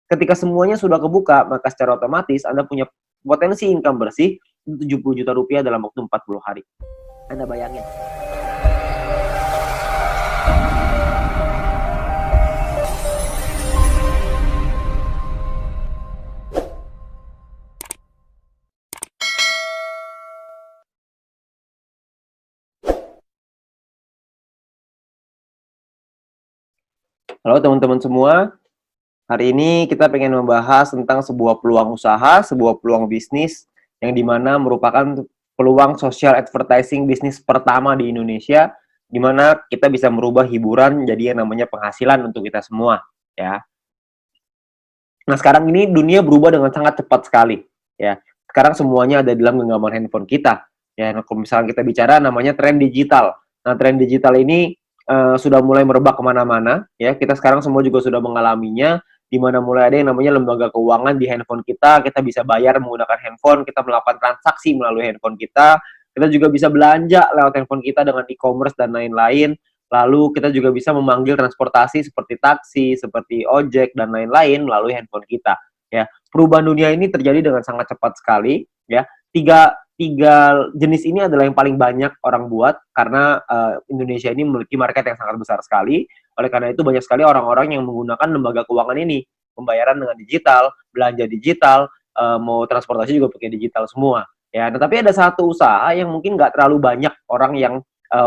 Ketika semuanya sudah kebuka, maka secara otomatis Anda punya potensi income bersih 70 juta rupiah dalam waktu 40 hari. Anda bayangin. Halo teman-teman semua, hari ini kita pengen membahas tentang sebuah peluang usaha, sebuah peluang bisnis yang dimana merupakan peluang social advertising bisnis pertama di Indonesia, dimana kita bisa merubah hiburan jadi yang namanya penghasilan untuk kita semua, ya. Nah sekarang ini dunia berubah dengan sangat cepat sekali, ya. Sekarang semuanya ada di dalam genggaman handphone kita, ya. Nah, kalau misalnya kita bicara namanya tren digital. Nah tren digital ini sudah mulai merebak kemana-mana, ya. Kita sekarang semua juga sudah mengalaminya, di mana mulai ada yang namanya lembaga keuangan di handphone kita bisa bayar menggunakan handphone, kita melakukan transaksi melalui handphone kita juga bisa belanja lewat handphone kita dengan e-commerce dan lain-lain, lalu kita juga bisa memanggil transportasi seperti taksi, seperti ojek, dan lain-lain melalui handphone kita, ya. Perubahan dunia ini terjadi dengan sangat cepat sekali, ya. Tiga jenis ini adalah yang paling banyak orang buat karena Indonesia ini memiliki market yang sangat besar sekali. Oleh karena itu banyak sekali orang-orang yang menggunakan lembaga keuangan ini, pembayaran dengan digital, belanja digital, mau transportasi juga pakai digital semua. Ya, nah, tapi ada satu usaha yang mungkin nggak terlalu banyak orang yang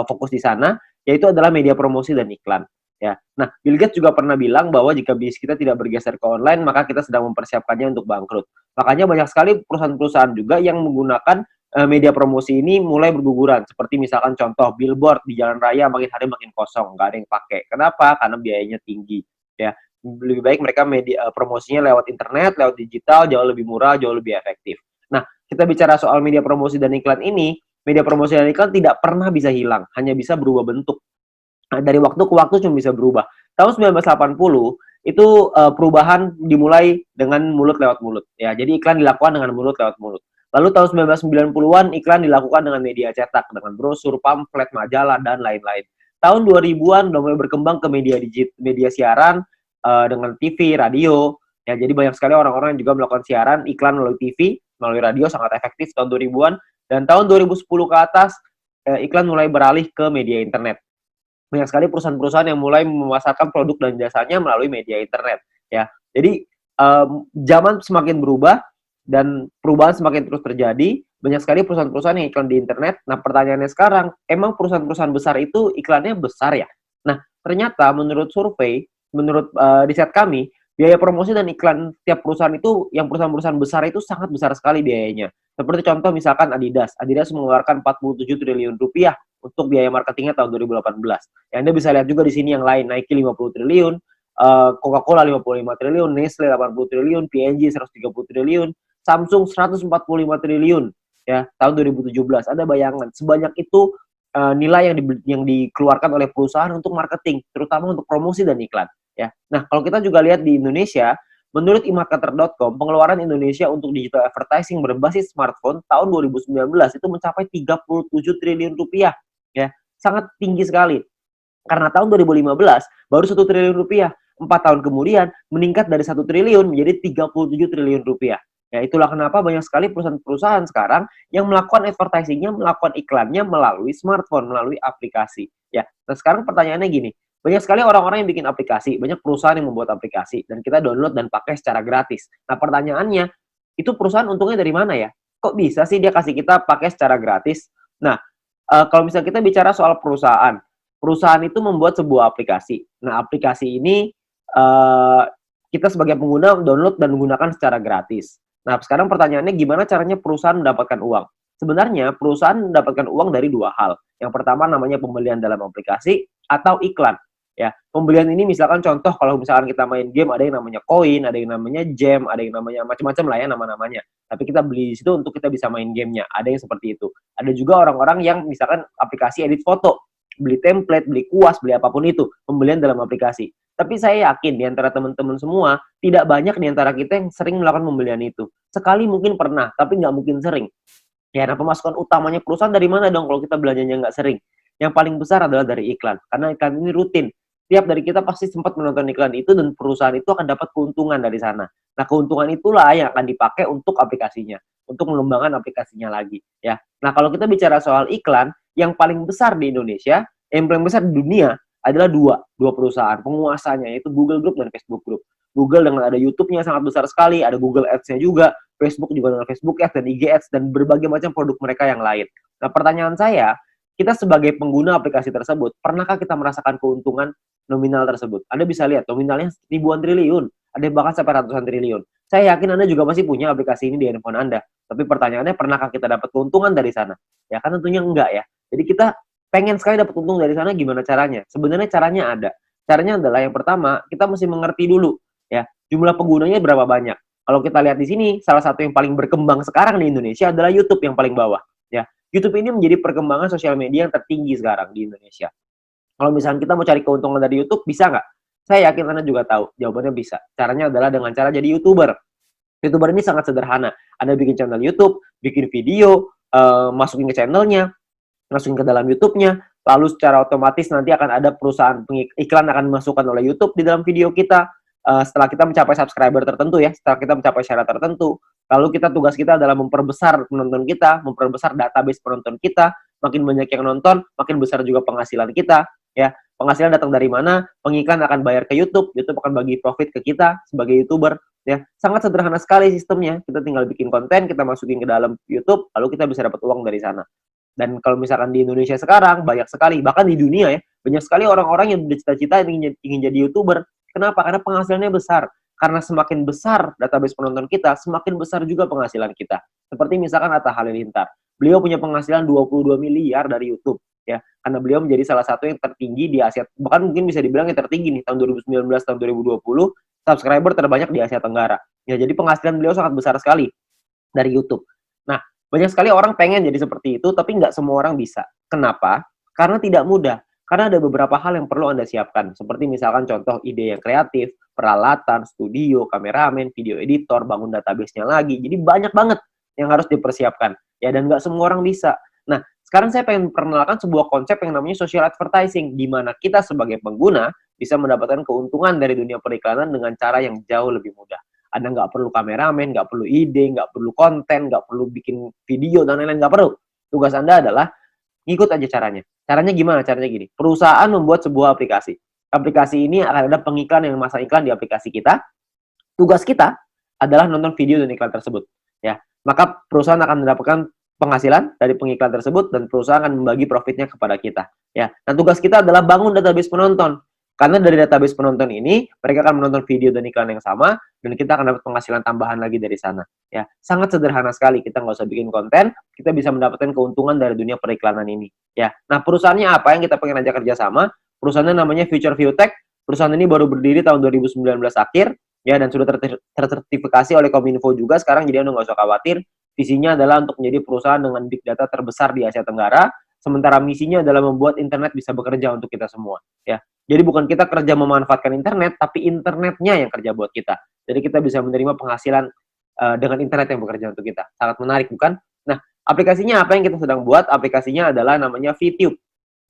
fokus di sana, yaitu adalah media promosi dan iklan. Ya, nah Bill Gates juga pernah bilang bahwa jika bisnis kita tidak bergeser ke online, maka kita sedang mempersiapkannya untuk bangkrut. Makanya banyak sekali perusahaan-perusahaan juga yang menggunakan media promosi ini mulai berguguran. Seperti misalkan contoh billboard di jalan raya makin hari makin kosong, nggak ada yang pakai. Kenapa? Karena biayanya tinggi. Ya, lebih baik mereka media promosinya lewat internet, lewat digital, jauh lebih murah, jauh lebih efektif. Nah, kita bicara soal media promosi dan iklan ini, media promosi dan iklan tidak pernah bisa hilang, hanya bisa berubah bentuk. Nah, dari waktu ke waktu cuma bisa berubah. Tahun 1980 itu perubahan dimulai dengan mulut lewat mulut, ya. Jadi iklan dilakukan dengan mulut lewat mulut. Lalu tahun 1990-an iklan dilakukan dengan media cetak, dengan brosur, pamflet, majalah, dan lain-lain. Tahun 2000-an udah mulai berkembang ke media siaran dengan TV, radio. Ya, jadi banyak sekali orang-orang yang juga melakukan siaran iklan melalui TV, melalui radio sangat efektif tahun 2000-an. Dan tahun 2010 ke atas iklan mulai beralih ke media internet. Banyak sekali perusahaan-perusahaan yang mulai memasarkan produk dan jasanya melalui media internet, ya. Jadi zaman semakin berubah dan perubahan semakin terus terjadi. Banyak sekali perusahaan-perusahaan yang iklan di internet. Nah, pertanyaannya sekarang, emang perusahaan-perusahaan besar itu iklannya besar ya? Nah, ternyata menurut survei, menurut riset kami, biaya promosi dan iklan tiap perusahaan itu, yang perusahaan-perusahaan besar itu sangat besar sekali biayanya. Seperti contoh misalkan Adidas. Adidas mengeluarkan 47 triliun rupiah untuk biaya marketingnya tahun 2018. Ya, Anda bisa lihat juga di sini yang lain, Nike 50 triliun, Coca-Cola 55 triliun, Nestle 80 triliun, P&G 130 triliun, Samsung 145 triliun, ya, tahun 2017. Ada bayangan sebanyak itu nilai yang dikeluarkan oleh perusahaan untuk marketing, terutama untuk promosi dan iklan, ya. Nah, kalau kita juga lihat di Indonesia, menurut emarketer.com, pengeluaran Indonesia untuk digital advertising berbasis smartphone tahun 2019 itu mencapai 37 triliun rupiah. Ya, sangat tinggi sekali. Karena tahun 2015 baru 1 triliun rupiah. 4 tahun kemudian meningkat dari 1 triliun menjadi 37 triliun rupiah. Ya, itulah kenapa banyak sekali perusahaan-perusahaan sekarang yang melakukan advertising-nya, melakukan iklannya melalui smartphone, melalui aplikasi. Ya, nah sekarang pertanyaannya gini, banyak sekali orang-orang yang bikin aplikasi, banyak perusahaan yang membuat aplikasi, dan kita download dan pakai secara gratis. Nah pertanyaannya, itu perusahaan untungnya dari mana ya? Kok bisa sih dia kasih kita pakai secara gratis? Nah, kalau misalnya kita bicara soal perusahaan, perusahaan itu membuat sebuah aplikasi. Nah, aplikasi ini kita sebagai pengguna download dan menggunakan secara gratis. Nah, sekarang pertanyaannya gimana caranya perusahaan mendapatkan uang? Sebenarnya perusahaan mendapatkan uang dari dua hal. Yang pertama namanya pembelian dalam aplikasi atau iklan. Ya, pembelian ini misalkan contoh kalau misalkan kita main game ada yang namanya koin, ada yang namanya gem, ada yang namanya macam-macam lah ya nama-namanya. Tapi kita beli di situ untuk kita bisa main gamenya. Ada yang seperti itu. Ada juga orang-orang yang misalkan aplikasi edit foto, beli template, beli kuas, beli apapun itu, pembelian dalam aplikasi. Tapi saya yakin di antara teman-teman semua, tidak banyak di antara kita yang sering melakukan pembelian itu. Sekali mungkin pernah, tapi nggak mungkin sering. Ya, nah pemasukan utamanya perusahaan dari mana dong kalau kita belanjanya nggak sering? Yang paling besar adalah dari iklan, karena iklan ini rutin. tiap dari kita pasti sempat menonton iklan itu dan perusahaan itu akan dapat keuntungan dari sana. Nah, keuntungan itulah yang akan dipakai untuk aplikasinya, untuk mengembangkan aplikasinya lagi, ya. Nah, kalau kita bicara soal iklan, yang paling besar di Indonesia, yang paling besar di dunia adalah dua perusahaan penguasanya, yaitu Google Group dan Facebook Group. Google dengan ada YouTube-nya sangat besar sekali, ada Google Ads-nya juga, Facebook juga dengan Facebook Ads dan IG Ads dan berbagai macam produk mereka yang lain. Nah, pertanyaan saya, kita sebagai pengguna aplikasi tersebut, pernahkah kita merasakan keuntungan nominal tersebut? Anda bisa lihat nominalnya ribuan triliun, ada yang bahkan sampai ratusan triliun. Saya yakin Anda juga masih punya aplikasi ini di handphone Anda. Tapi pertanyaannya, pernahkah kita dapat keuntungan dari sana? Ya kan tentunya enggak ya. Jadi kita pengen sekali dapat untung dari sana, gimana caranya? Sebenarnya caranya ada. Caranya adalah yang pertama, kita mesti mengerti dulu ya, jumlah penggunanya berapa banyak. Kalau kita lihat di sini, salah satu yang paling berkembang sekarang di Indonesia adalah YouTube yang paling bawah ya. YouTube ini menjadi perkembangan sosial media yang tertinggi sekarang di Indonesia. Kalau misalnya kita mau cari keuntungan dari YouTube, bisa nggak? Saya yakin Anda juga tahu, jawabannya bisa. Caranya adalah dengan cara jadi YouTuber. YouTuber ini sangat sederhana. Anda bikin channel YouTube, bikin video, masukin ke channelnya, masukin ke dalam YouTube-nya, lalu secara otomatis nanti akan ada perusahaan iklan akan dimasukkan oleh YouTube di dalam video kita. Setelah kita mencapai subscriber tertentu ya, setelah kita mencapai syarat tertentu, lalu tugas kita adalah memperbesar penonton kita, memperbesar database penonton kita, makin banyak yang nonton, makin besar juga penghasilan kita, ya. Penghasilan datang dari mana? Pengiklan akan bayar ke YouTube, YouTube akan bagi profit ke kita sebagai YouTuber, ya. Sangat sederhana sekali sistemnya, kita tinggal bikin konten, kita masukin ke dalam YouTube, lalu kita bisa dapat uang dari sana. Dan kalau misalkan di Indonesia sekarang, banyak sekali, bahkan di dunia ya, banyak sekali orang-orang yang bercita-cita ingin jadi YouTuber. Kenapa? Karena penghasilannya besar. Karena semakin besar database penonton kita, semakin besar juga penghasilan kita. Seperti misalkan Atta Halilintar. Beliau punya penghasilan 22 miliar dari YouTube. Ya, karena beliau menjadi salah satu yang tertinggi di Asia, bahkan mungkin bisa dibilang yang tertinggi nih, tahun 2019, tahun 2020, subscriber terbanyak di Asia Tenggara. Ya, jadi penghasilan beliau sangat besar sekali dari YouTube. Nah, banyak sekali orang pengen jadi seperti itu, tapi nggak semua orang bisa. Kenapa? Karena tidak mudah. Karena ada beberapa hal yang perlu Anda siapkan. Seperti misalkan contoh ide yang kreatif, peralatan, studio, kameramen, video editor, bangun database-nya lagi. Jadi banyak banget yang harus dipersiapkan. Ya, dan nggak semua orang bisa. Nah, sekarang saya pengen perkenalkan sebuah konsep yang namanya social advertising, di mana kita sebagai pengguna bisa mendapatkan keuntungan dari dunia periklanan dengan cara yang jauh lebih mudah. Anda nggak perlu kameramen, nggak perlu ide, nggak perlu konten, nggak perlu bikin video, dan lain-lain, nggak perlu. Tugas Anda adalah ngikut aja caranya. Caranya gimana? Caranya gini. Perusahaan membuat sebuah aplikasi. Aplikasi ini akan ada pengiklan yang memasang iklan di aplikasi kita. Tugas kita adalah nonton video dan iklan tersebut. Ya, maka perusahaan akan mendapatkan penghasilan dari pengiklan tersebut dan perusahaan akan membagi profitnya kepada kita. Ya, dan tugas kita adalah bangun database penonton. Karena dari database penonton ini, mereka akan menonton video dan iklan yang sama, dan kita akan dapat penghasilan tambahan lagi dari sana. Ya, sangat sederhana sekali. Kita nggak usah bikin konten, kita bisa mendapatkan keuntungan dari dunia periklanan ini. Ya, nah perusahaannya apa yang kita pengen ajak kerjasama? Perusahaannya namanya Future View Tech. Perusahaan ini baru berdiri tahun 2019 akhir, ya, dan sudah tersertifikasi oleh Kominfo juga sekarang, jadi Anda nggak usah khawatir. Visinya adalah untuk menjadi perusahaan dengan big data terbesar di Asia Tenggara, sementara misinya adalah membuat internet bisa bekerja untuk kita semua. Ya, jadi bukan kita kerja memanfaatkan internet, tapi internetnya yang kerja buat kita. Jadi kita bisa menerima penghasilan dengan internet yang bekerja untuk kita. Sangat menarik, bukan? Nah, aplikasinya apa yang kita sedang buat? Aplikasinya adalah namanya VTube.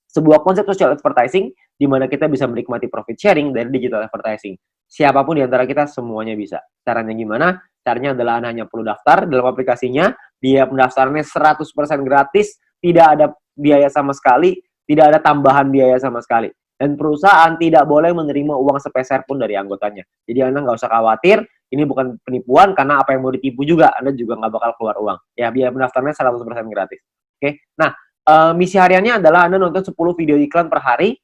Sebuah konsep social advertising di mana kita bisa menikmati profit sharing dari digital advertising. Siapapun di antara kita semuanya bisa. Caranya gimana? Caranya adalah Anda hanya perlu daftar dalam aplikasinya. Biaya pendaftarannya 100% gratis, tidak ada biaya sama sekali, tidak ada tambahan biaya sama sekali. Dan perusahaan tidak boleh menerima uang sepeser pun dari anggotanya. Jadi Anda nggak usah khawatir, ini bukan penipuan, karena apa yang mau ditipu juga, Anda juga nggak bakal keluar uang. Ya, biaya pendaftarannya 100% gratis. Oke, nah, misi hariannya adalah Anda nonton 10 video iklan per hari.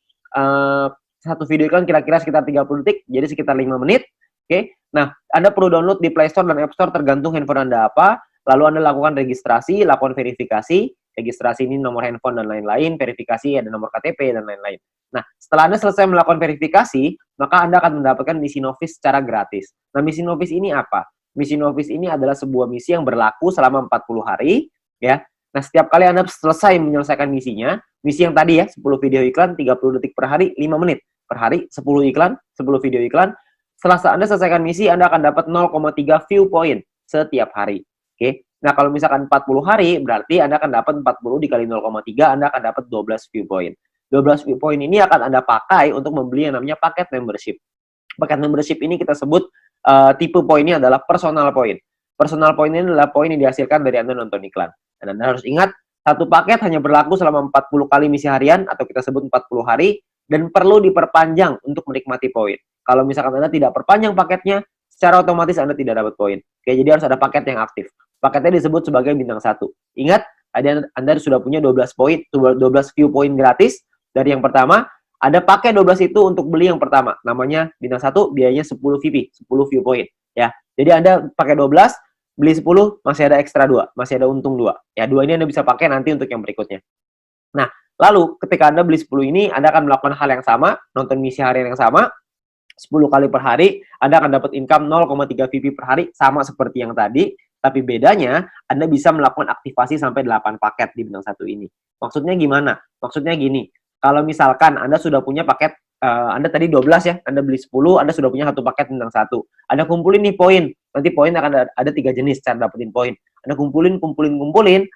Satu video iklan kira-kira sekitar 30 detik, jadi sekitar 5 menit. Oke, nah, Anda perlu download di Play Store dan App Store tergantung handphone Anda apa. Lalu Anda lakukan registrasi, lakukan verifikasi. Registrasi ini nomor handphone dan lain-lain, verifikasi ada nomor KTP dan lain-lain. Nah, setelah Anda selesai melakukan verifikasi, maka Anda akan mendapatkan misi novis secara gratis. Nah, misi novis ini apa? Misi novis ini adalah sebuah misi yang berlaku selama 40 hari, ya. Nah, setiap kali Anda selesai menyelesaikan misinya, misi yang tadi ya, 10 video iklan, 30 detik per hari, 5 menit per hari, 10 iklan, 10 video iklan. Setelah Anda selesaikan misi, Anda akan dapat 0,3 view point setiap hari. Oke. Nah, kalau misalkan 40 hari, berarti Anda akan dapat 40 dikali 0,3, Anda akan dapat 12 view point. 12 poin ini akan Anda pakai untuk membeli yang namanya paket membership. Paket membership ini kita sebut tipe poinnya adalah personal point. Personal point ini adalah poin yang dihasilkan dari Anda nonton iklan. Dan Anda harus ingat, satu paket hanya berlaku selama 40 kali misi harian atau kita sebut 40 hari dan perlu diperpanjang untuk menikmati poin. Kalau misalkan Anda tidak perpanjang paketnya, secara otomatis Anda tidak dapat poin. Oke, jadi harus ada paket yang aktif. Paketnya disebut sebagai bintang 1. Ingat, Anda sudah punya 12 poin, 12 view poin gratis. Dari yang pertama, Anda pakai 12 itu untuk beli yang pertama. Namanya bintang 1, biayanya 10 VP, 10 view point. Ya. Jadi Anda pakai 12, beli 10, masih ada ekstra 2, masih ada untung 2. Ya, 2 ini Anda bisa pakai nanti untuk yang berikutnya. Nah, lalu ketika Anda beli 10 ini, Anda akan melakukan hal yang sama, nonton misi harian yang sama, 10 kali per hari, Anda akan dapat income 0,3 VP per hari, sama seperti yang tadi, tapi bedanya, Anda bisa melakukan aktivasi sampai 8 paket di bintang 1 ini. Maksudnya gimana? Maksudnya gini, kalau misalkan Anda sudah punya paket, Anda tadi 12 ya, Anda beli 10, Anda sudah punya satu paket bintang 1. Anda kumpulin nih poin, nanti poin akan ada 3 jenis cara dapetin poin. Anda kumpulin,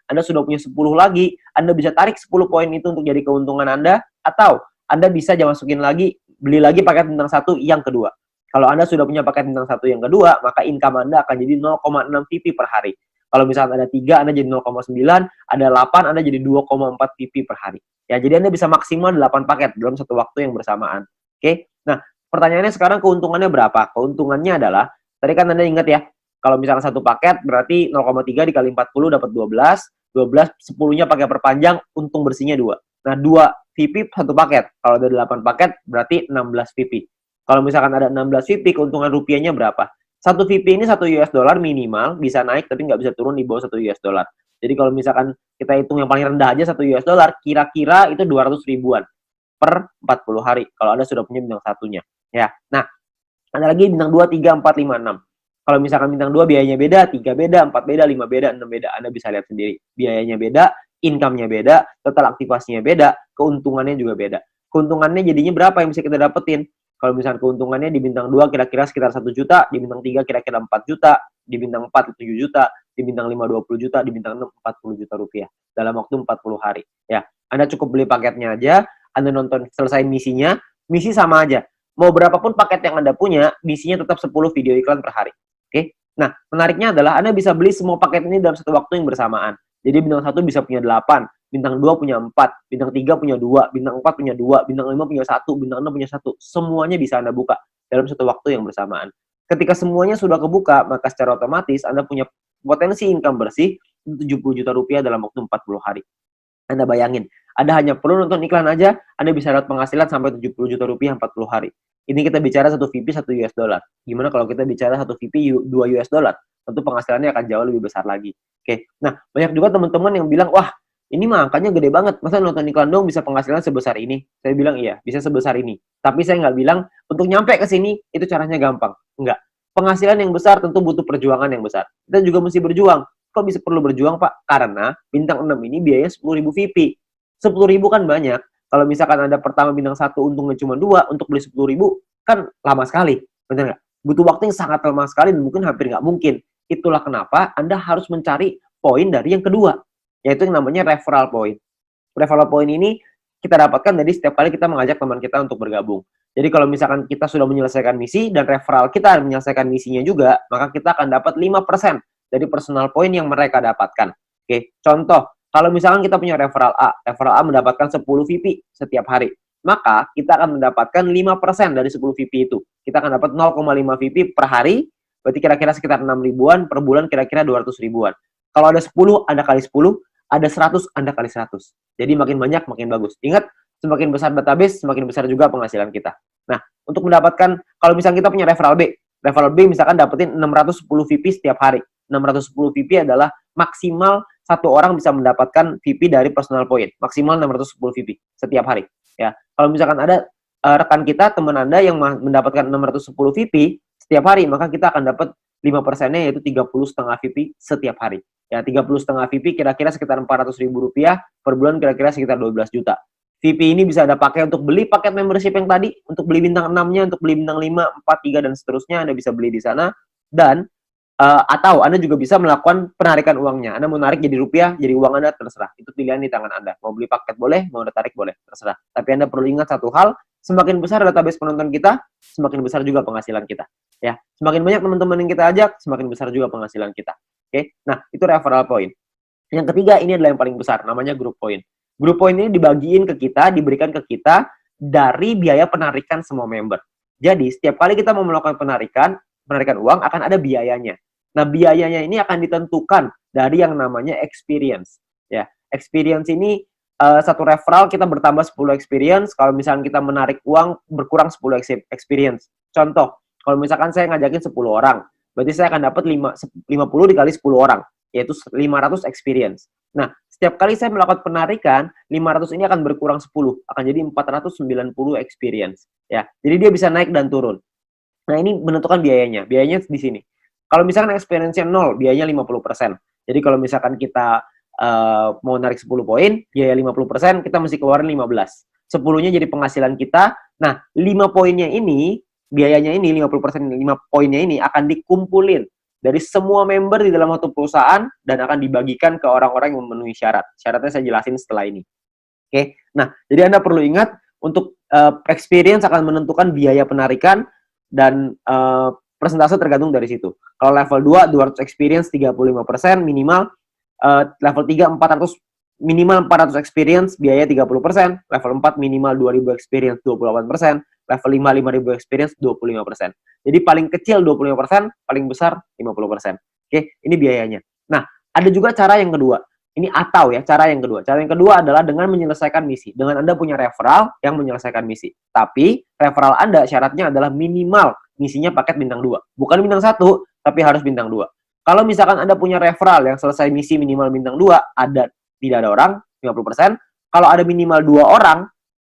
Anda sudah punya 10 lagi, Anda bisa tarik 10 poin itu untuk jadi keuntungan Anda, atau Anda bisa masukin lagi, beli lagi paket bintang 1 yang kedua. Kalau Anda sudah punya paket bintang 1 yang kedua, maka income Anda akan jadi 0,6 VP per hari. Kalau misalnya ada 3, Anda jadi 0,9, ada 8, Anda jadi 2,4 VP per hari. Ya, jadi Anda bisa maksimal 8 paket dalam satu waktu yang bersamaan. Oke? Nah, pertanyaannya sekarang keuntungannya berapa? Keuntungannya adalah, tadi kan Anda ingat ya, kalau misalnya satu paket berarti 0,3 dikali 40 dapat 12, 10-nya pakai perpanjang, untung bersihnya 2. Nah, 2 VP satu paket. Kalau ada 8 paket berarti 16 VP. Kalau misalkan ada 16 VP, keuntungan rupiahnya berapa? Satu VP ini 1 US dollar minimal, bisa naik tapi nggak bisa turun di bawah 1 US dollar. Jadi kalau misalkan kita hitung yang paling rendah aja 1 US dollar, kira-kira itu 200 ribuan per 40 hari. Kalau Anda sudah punya bintang satunya. Ya. Nah, ada lagi bintang 2, 3, 4, 5, 6. Kalau misalkan bintang 2 biayanya beda, 3 beda, 4 beda, 5 beda, 6 beda. Anda bisa lihat sendiri. Biayanya beda, income-nya beda, total aktivasinya beda, keuntungannya juga beda. Keuntungannya jadinya berapa yang bisa kita dapetin? Kalau misalnya keuntungannya di bintang 2 kira-kira sekitar 1 juta, di bintang 3 kira-kira 4 juta, di bintang 4 7 juta, di bintang 5 20 juta, di bintang 6 40 juta rupiah dalam waktu 40 hari. Ya, Anda cukup beli paketnya aja, Anda nonton selesai misinya, misi sama aja. Mau berapapun paket yang Anda punya, misinya tetap 10 video iklan per hari. Oke? Nah, menariknya adalah Anda bisa beli semua paket ini dalam satu waktu yang bersamaan. Jadi bintang 1 bisa punya 8, bintang 2 punya 4, bintang 3 punya 2, bintang 4 punya 2, bintang 5 punya 1, bintang 6 punya 1. Semuanya bisa Anda buka dalam satu waktu yang bersamaan. Ketika semuanya sudah kebuka, maka secara otomatis Anda punya potensi income bersih 70 juta rupiah dalam waktu 40 hari. Anda bayangin, Anda hanya perlu nonton iklan aja, Anda bisa dapat penghasilan sampai 70 juta rupiah 40 hari. Ini kita bicara 1 VP 1 US dollar. Gimana kalau kita bicara 1 VP 2 US dollar? Tentu penghasilannya akan jauh lebih besar lagi. Oke. Nah, banyak juga teman-teman yang bilang, wah, ini mah angkanya gede banget. Masa nonton iklan dong bisa penghasilan sebesar ini? Saya bilang iya, bisa sebesar ini. Tapi saya nggak bilang untuk nyampe ke sini itu caranya gampang. Enggak. Penghasilan yang besar tentu butuh perjuangan yang besar. Kita juga mesti berjuang. Kok bisa perlu berjuang, Pak? Karena bintang 6 ini biayanya 10.000 VP. 10.000 kan banyak. Kalau misalkan Anda pertama bintang 1 untungnya cuma 2, untuk beli 10.000 kan lama sekali. Benar nggak? Butuh waktu yang sangat lama sekali dan mungkin hampir nggak mungkin. Itulah kenapa Anda harus mencari poin dari yang kedua, yaitu yang namanya referral point. Referral point ini kita dapatkan dari setiap kali kita mengajak teman kita untuk bergabung. Jadi kalau misalkan kita sudah menyelesaikan misi dan referral kita menyelesaikan misinya juga, maka kita akan dapat 5% dari personal point yang mereka dapatkan. Oke, contoh, kalau misalkan kita punya referral A mendapatkan 10 VP setiap hari, maka kita akan mendapatkan 5% dari 10 VP itu. Kita akan dapat 0,5 VP per hari, berarti kira-kira sekitar 6 ribuan, per bulan kira-kira 200 ribuan. Kalau ada 10, Anda kali 10, ada 100, Anda kali 100. Jadi makin banyak, makin bagus. Ingat, semakin besar database, semakin besar juga penghasilan kita. Nah, untuk mendapatkan, kalau misalnya kita punya referral B misalkan dapetin 610 VP setiap hari. 610 VP adalah maksimal satu orang bisa mendapatkan VP dari personal point. Maksimal 610 VP setiap hari. Ya, kalau misalkan ada rekan kita, teman Anda yang mendapatkan 610 VP setiap hari, maka kita akan dapat 5%-nya yaitu 30,5 VP setiap hari. Ya, 30,5 VP kira-kira sekitar 400 ribu rupiah per bulan, kira-kira sekitar 12 juta. VP ini bisa Anda pakai untuk beli paket membership yang tadi, untuk beli bintang 6-nya, untuk beli bintang 5, 4, 3, dan seterusnya, Anda bisa beli di sana. Dan Atau Anda juga bisa melakukan penarikan uangnya. Anda mau narik jadi rupiah, jadi uang Anda, terserah. Itu pilihan di tangan Anda. Mau beli paket boleh, mau Anda tarik boleh, terserah. Tapi Anda perlu ingat satu hal, semakin besar database penonton kita, semakin besar juga penghasilan kita. Ya, semakin banyak teman-teman yang kita ajak, semakin besar juga penghasilan kita. Oke, nah itu referral point. Yang ketiga, ini adalah yang paling besar, namanya group point. Group point ini dibagiin ke kita, diberikan ke kita dari biaya penarikan semua member. Jadi, setiap kali kita mau melakukan penarikan uang akan ada biayanya. Nah, biayanya ini akan ditentukan dari yang namanya experience. Ya, experience ini satu referral kita bertambah 10 experience. Kalau misalnya kita menarik uang berkurang 10 experience. Contoh, kalau misalkan saya ngajakin 10 orang, berarti saya akan dapat 50 dikali 10 orang, yaitu 500 experience. Nah, setiap kali saya melakukan penarikan, 500 ini akan berkurang 10, akan jadi 490 experience. Ya, jadi dia bisa naik dan turun. Nah, ini menentukan biayanya. Biayanya di sini. Kalau misalkan experience-nya 0, biayanya 50%. Jadi kalau misalkan kita mau narik 10 poin, biaya 50%, kita mesti keluarin 15. 10-nya jadi penghasilan kita. Nah, 5 poinnya ini, biayanya ini, 50%, 5 poinnya ini akan dikumpulin dari semua member di dalam satu perusahaan dan akan dibagikan ke orang-orang yang memenuhi syarat. Syaratnya saya jelasin setelah ini. Oke. Nah, jadi Anda perlu ingat untuk experience akan menentukan biaya penarikan dan persentase tergantung dari situ. Kalau level 2, 200 experience 35% minimal, level 3 400 minimal 400 experience biaya 30%, level 4 minimal 2000 experience 28%, level 5 5000 experience 25%. Jadi paling kecil 25%, paling besar 50%. Oke, ini biayanya. Nah, ada juga cara yang kedua. Ini atau ya, cara yang kedua. Cara yang kedua adalah dengan menyelesaikan misi. Dengan Anda punya referral yang menyelesaikan misi. Tapi referral Anda syaratnya adalah minimal misinya paket bintang 2. Bukan bintang 1, tapi harus bintang 2. Kalau misalkan Anda punya referral yang selesai misi minimal bintang 2, tidak ada orang, 50%. Kalau ada minimal 2 orang,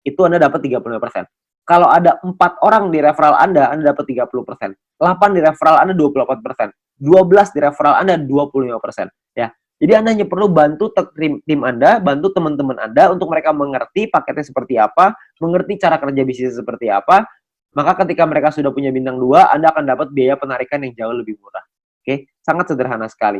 itu Anda dapat 35%. Kalau ada 4 orang di referral Anda dapat 30%. 8 di referral Anda 28%. 12 di referral Anda 25%. Ya. Jadi Anda hanya perlu bantu tim Anda, bantu teman-teman Anda untuk mereka mengerti paketnya seperti apa, mengerti cara kerja bisnis seperti apa. Maka ketika mereka sudah punya bintang 2, Anda akan dapat biaya penarikan yang jauh lebih murah. Oke, sangat sederhana sekali.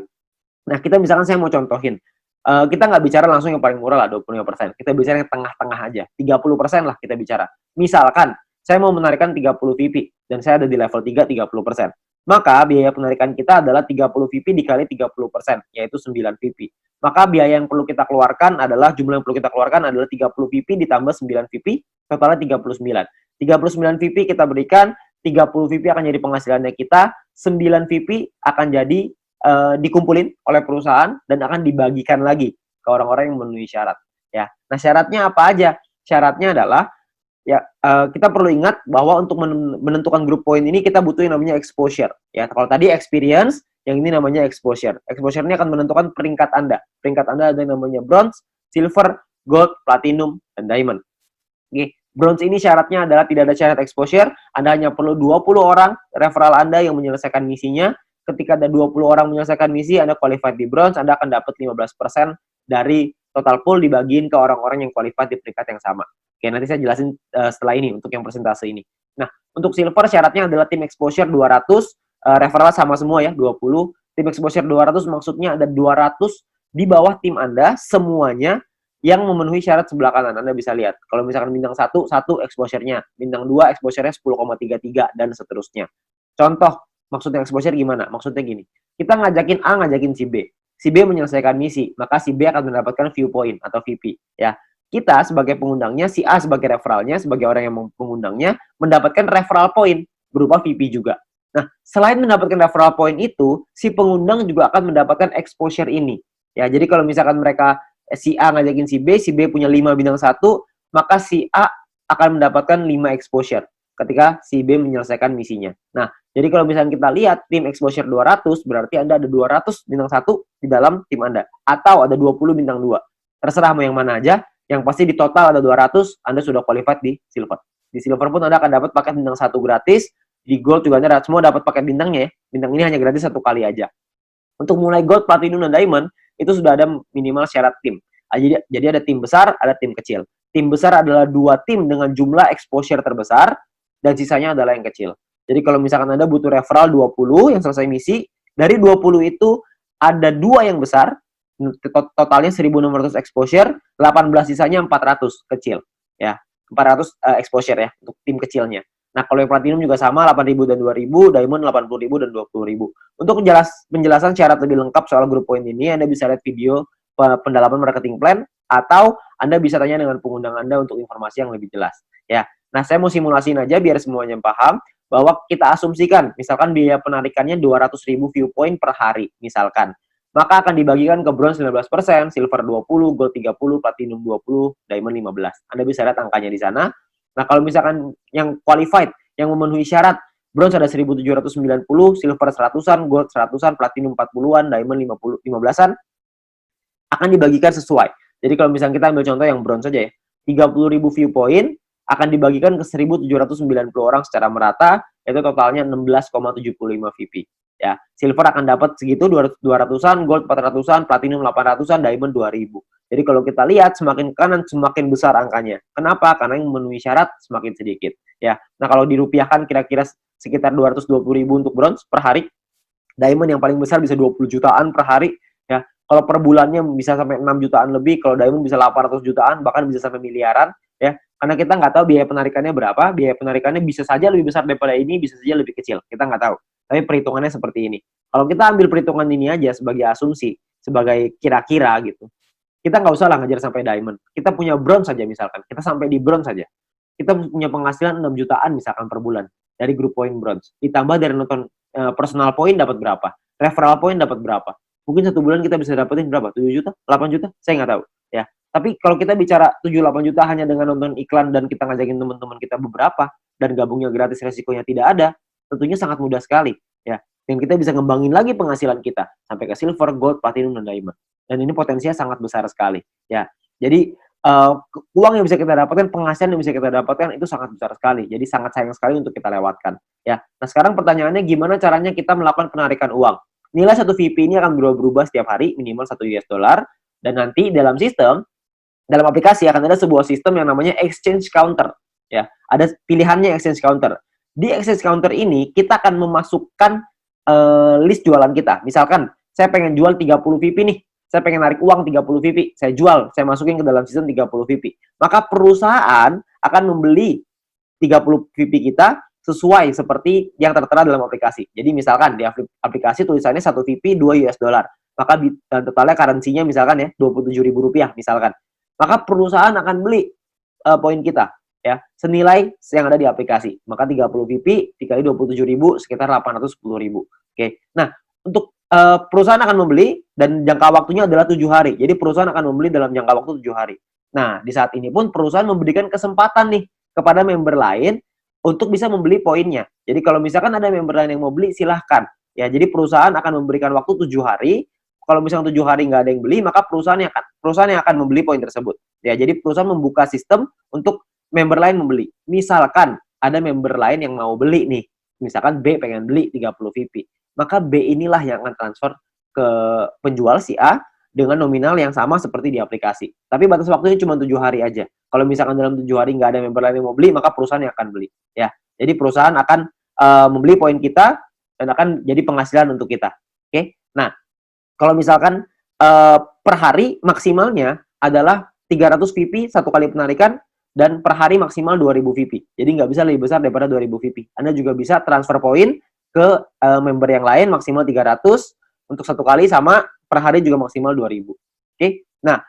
Nah, kita misalkan saya mau contohin. Kita nggak bicara langsung yang paling murah lah, 25%. Kita bicara yang tengah-tengah aja. 30% lah kita bicara. Misalkan, saya mau menarikan 30 VP, dan saya ada di level 3, 30%. Maka biaya penarikan kita adalah 30 VP dikali 30%, yaitu 9 VP. Maka biaya yang perlu kita keluarkan adalah, jumlah yang perlu kita keluarkan adalah 30 VP ditambah 9 VP, totalnya 39. 39 VP kita berikan, 30 VP akan jadi penghasilannya kita, 9 VP akan jadi dikumpulin oleh perusahaan dan akan dibagikan lagi ke orang-orang yang memenuhi syarat. Ya, nah syaratnya apa aja? Syaratnya adalah ya kita perlu ingat bahwa untuk menentukan group point ini kita butuh yang namanya exposure. Ya, kalau tadi experience, yang ini namanya exposure. Exposure ini akan menentukan peringkat Anda. Peringkat Anda ada yang namanya bronze, silver, gold, platinum, dan diamond. Oke. Bronze ini syaratnya adalah tidak ada syarat exposure. Anda hanya perlu 20 orang referral Anda yang menyelesaikan misinya. Ketika ada 20 orang menyelesaikan misi, Anda qualified di bronze, Anda akan dapat 15% dari total pool dibagiin ke orang-orang yang qualified di peringkat yang sama. Oke, nanti saya jelasin setelah ini untuk yang persentase ini. Nah, untuk silver syaratnya adalah tim exposure 200, referral sama semua ya, 20. Tim exposure 200 maksudnya ada 200 di bawah tim Anda semuanya yang memenuhi syarat sebelah kanan. Anda bisa lihat. Kalau misalkan bintang 1 exposure-nya, bintang 2 exposure-nya 10,33 dan seterusnya. Contoh, maksudnya exposure gimana? Maksudnya gini, kita ngajakin A, ngajakin si B. Si B menyelesaikan misi, maka si B akan mendapatkan viewpoint atau VP. Ya, kita sebagai pengundangnya, si A sebagai referralnya, sebagai orang yang mengundangnya, mendapatkan referral point berupa VP juga. Nah, selain mendapatkan referral point itu, si pengundang juga akan mendapatkan exposure ini. Ya, jadi kalau misalkan mereka si A ngajakin si B punya 5 bintang 1, maka si A akan mendapatkan 5 exposure ketika si B menyelesaikan misinya. Nah, jadi kalau misalnya kita lihat tim exposure 200, berarti Anda ada 200 bintang 1 di dalam tim Anda. Atau ada 20 bintang 2. Terserah mau yang mana aja. Yang pasti di total ada 200, Anda sudah qualified di silver. Di silver pun Anda akan dapat paket bintang 1 gratis. Di gold juga Anda semua dapat paket bintangnya ya. Bintang ini hanya gratis 1 kali aja. Untuk mulai gold, platinum, dan diamond, itu sudah ada minimal syarat tim. Jadi ada tim besar, ada tim kecil. Tim besar adalah 2 tim dengan jumlah exposure terbesar, dan sisanya adalah yang kecil. Jadi kalau misalkan Anda butuh referral 20 yang selesai misi, Dari 20 itu ada 2 yang besar, totalnya 1.600 exposure, 18 sisanya 400 kecil, ya. 400 exposure ya untuk tim kecilnya. Nah, kalau yang platinum juga sama 8.000 dan 2.000, diamond 80.000 dan 20.000. Untuk penjelasan syarat lebih lengkap soal grup poin ini, Anda bisa lihat video pendalaman marketing plan atau Anda bisa tanya dengan pengundang Anda untuk informasi yang lebih jelas, ya. Nah, saya mau simulasiin aja biar semuanya paham bahwa kita asumsikan misalkan biaya penarikannya 200.000 view point per hari misalkan. Maka akan dibagikan ke bronze 19%, silver 20, gold 30, platinum 20, diamond 15. Anda bisa lihat angkanya di sana. Nah, kalau misalkan yang qualified, yang memenuhi syarat, bronze ada 1.790, silver 100-an, gold 100-an, platinum 40-an, diamond 15-an, akan dibagikan sesuai. Jadi kalau misalnya kita ambil contoh yang bronze saja ya, 30.000 view point akan dibagikan ke 1.790 orang secara merata, itu totalnya 16,75 VP. Ya, silver akan dapat segitu 200-an, gold 400-an, platinum 800-an, diamond 2.000. Jadi kalau kita lihat semakin kanan semakin besar angkanya. Kenapa? Karena yang memenuhi syarat semakin sedikit. Ya, nah kalau dirupiahkan kira-kira sekitar 220.000 untuk bronze per hari. Diamond yang paling besar bisa 20 jutaan per hari. Ya, kalau per bulannya bisa sampai 6 jutaan lebih. Kalau diamond bisa 800 jutaan, bahkan bisa sampai miliaran. Ya, karena kita nggak tahu biaya penarikannya berapa. Biaya penarikannya bisa saja lebih besar daripada ini, bisa saja lebih kecil. Kita nggak tahu. Tapi perhitungannya seperti ini. Kalau kita ambil perhitungan ini aja sebagai asumsi, sebagai kira-kira gitu, kita nggak usah lah ngejar sampai diamond. Kita punya bronze saja misalkan. Kita sampai di bronze saja. Kita punya penghasilan 6 jutaan misalkan per bulan dari grup poin bronze. Ditambah dari nonton personal point dapat berapa? Referral point dapat berapa? Mungkin 1 bulan kita bisa dapetin berapa? 7 juta? 8 juta? Saya nggak tahu. Ya. Tapi kalau kita bicara 7-8 juta hanya dengan nonton iklan dan kita ngajakin teman-teman kita beberapa dan gabungnya gratis, resikonya tidak ada, tentunya sangat mudah sekali, ya. Dan kita bisa ngembangin lagi penghasilan kita sampai ke silver, gold, platinum, dan diamond. Dan ini potensinya sangat besar sekali, ya. Jadi uang yang bisa kita dapatkan, penghasilan yang bisa kita dapatkan itu sangat besar sekali. Jadi sangat sayang sekali untuk kita lewatkan, ya. Nah sekarang pertanyaannya gimana caranya kita melakukan penarikan uang? Nilai 1 VP ini akan berubah-ubah setiap hari, minimal 1 US dollar. Dan nanti dalam sistem, dalam aplikasi akan ada sebuah sistem yang namanya exchange counter, ya. Ada pilihannya exchange counter. Di exchange counter ini kita akan memasukkan list jualan kita. Misalkan saya pengen jual 30 VP nih. Saya pengen narik uang 30 VP. Saya jual, saya masukin ke dalam sistem 30 VP. Maka perusahaan akan membeli 30 VP kita sesuai seperti yang tertera dalam aplikasi. Jadi misalkan di aplikasi tulisannya 1 VP 2 US dollar. Maka totalnya currency-nya misalkan ya Rp27.000 misalkan. Maka perusahaan akan beli poin kita, ya, senilai yang ada di aplikasi. Maka 30 VP dikali 27.000 sekitar 810.000. Oke. Nah, untuk perusahaan akan membeli dan jangka waktunya adalah 7 hari. Jadi perusahaan akan membeli dalam jangka waktu 7 hari. Nah, di saat ini pun perusahaan memberikan kesempatan nih kepada member lain untuk bisa membeli poinnya. Jadi kalau misalkan ada member lain yang mau beli, silahkan. Ya, jadi perusahaan akan memberikan waktu 7 hari. Kalau misalnya 7 hari nggak ada yang beli, maka perusahaan yang akan membeli poin tersebut. Ya, jadi perusahaan membuka sistem untuk member lain membeli. Misalkan ada member lain yang mau beli nih, misalkan B pengen beli 30 VP, maka B inilah yang akan transfer ke penjual si A dengan nominal yang sama seperti di aplikasi. Tapi batas waktunya cuma 7 hari aja. Kalau misalkan dalam 7 hari nggak ada member lain yang mau beli, maka perusahaan yang akan beli. Ya, jadi perusahaan akan membeli poin kita dan akan jadi penghasilan untuk kita. Oke, nah kalau misalkan per hari maksimalnya adalah 300 VP satu kali penarikan dan per hari maksimal 2.000 VP. Jadi nggak bisa lebih besar daripada 2.000 VP. Anda juga bisa transfer poin ke member yang lain maksimal 300 untuk satu kali sama per hari juga maksimal 2.000. Oke. Nah,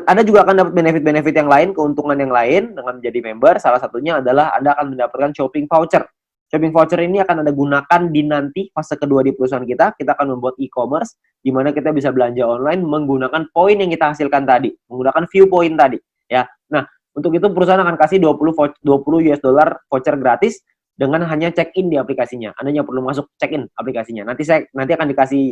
Anda juga akan dapat benefit-benefit yang lain, keuntungan yang lain dengan menjadi member. Salah satunya adalah Anda akan mendapatkan shopping voucher. Shopping voucher ini akan Anda gunakan di nanti fase kedua di perusahaan kita. Kita akan membuat e-commerce di mana kita bisa belanja online menggunakan poin yang kita hasilkan tadi, menggunakan view point tadi, ya. Nah, untuk itu perusahaan akan kasih 20 US dollar voucher gratis dengan hanya check-in di aplikasinya. Anda hanya perlu masuk check-in aplikasinya. Nanti akan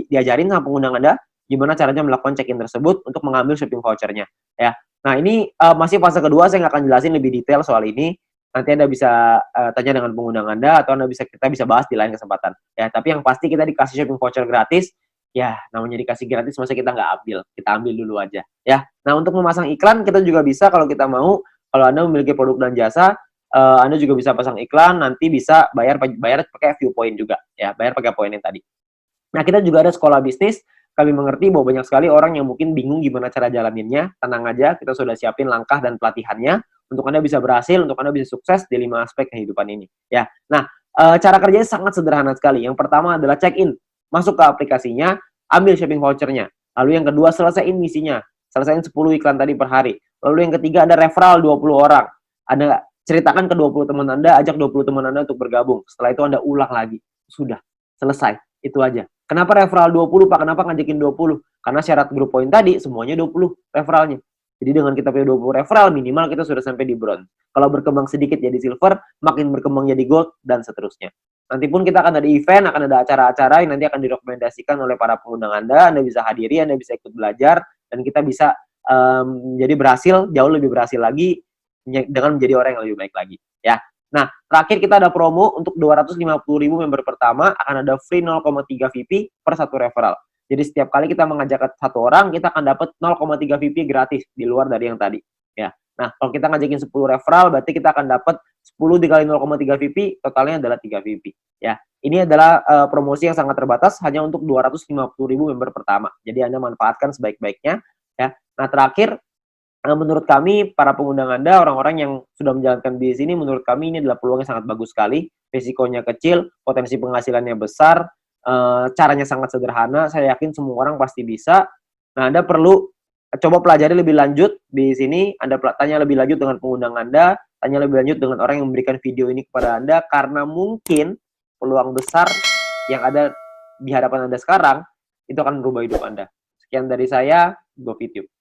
diajarin sama pengundang Anda gimana caranya melakukan check-in tersebut untuk mengambil shopping vouchernya, ya. Nah, ini masih fase kedua, saya nggak akan jelasin lebih detail soal ini. Nanti Anda bisa tanya dengan pengundang Anda atau kita bisa bahas di lain kesempatan. Ya, tapi yang pasti kita dikasih shopping voucher gratis. Ya, namanya dikasih gratis, masa kita nggak ambil? Kita ambil dulu aja. Ya, nah untuk memasang iklan kita juga bisa kalau kita mau. Kalau Anda memiliki produk dan jasa, Anda juga bisa pasang iklan. Nanti bisa bayar pakai view point juga. Ya, bayar pakai poin yang tadi. Nah, kita juga ada sekolah bisnis. Kami mengerti bahwa banyak sekali orang yang mungkin bingung gimana cara jalaninnya. Tenang aja, kita sudah siapin langkah dan pelatihannya untuk Anda bisa berhasil, untuk Anda bisa sukses di 5 aspek kehidupan ini, ya. Nah, cara kerjanya sangat sederhana sekali. Yang pertama adalah check-in, masuk ke aplikasinya, ambil shopping voucher-nya. Lalu yang kedua, selesaiin misinya, selesaiin 10 iklan tadi per hari. Lalu yang ketiga ada referral 20 orang. Anda ceritakan ke 20 teman Anda, ajak 20 teman Anda untuk bergabung. Setelah itu Anda ulang lagi. Sudah, selesai. Itu aja. Kenapa referral 20, Pak? Kenapa ngajakin 20? Karena syarat grup poin tadi semuanya 20 referralnya. Jadi dengan kita punya 20 referral, minimal kita sudah sampai di bronze. Kalau berkembang sedikit jadi silver, makin berkembang jadi gold, dan seterusnya. Nanti pun kita akan ada event, akan ada acara-acara yang nanti akan direkomendasikan oleh para pengundang Anda bisa hadiri, Anda bisa ikut belajar, dan kita bisa jadi berhasil, jauh lebih berhasil lagi, dengan menjadi orang yang lebih baik lagi. Ya. Nah, terakhir kita ada promo untuk 250.000 member pertama, akan ada free 0,3 VP per satu referral. Jadi setiap kali kita mengajak satu orang, kita akan dapat 0,3 VP gratis di luar dari yang tadi. Ya. Nah, kalau kita ngajakin 10 referral, berarti kita akan dapat 10 dikali 0,3 VP, totalnya adalah 3 VP. Ya. Ini adalah promosi yang sangat terbatas, hanya untuk 250.000 member pertama. Jadi Anda manfaatkan sebaik-baiknya. Ya. Nah, terakhir, menurut kami, para pengundang Anda, orang-orang yang sudah menjalankan bisnis ini, menurut kami ini adalah peluang yang sangat bagus sekali. Risikonya kecil, potensi penghasilannya besar, caranya sangat sederhana. Saya yakin semua orang pasti bisa. Nah, Anda perlu coba pelajari lebih lanjut di sini. Anda tanya lebih lanjut dengan pengundang Anda, tanya lebih lanjut dengan orang yang memberikan video ini kepada Anda, karena mungkin peluang besar yang ada di hadapan Anda sekarang, itu akan merubah hidup Anda. Sekian dari saya, GoFitube.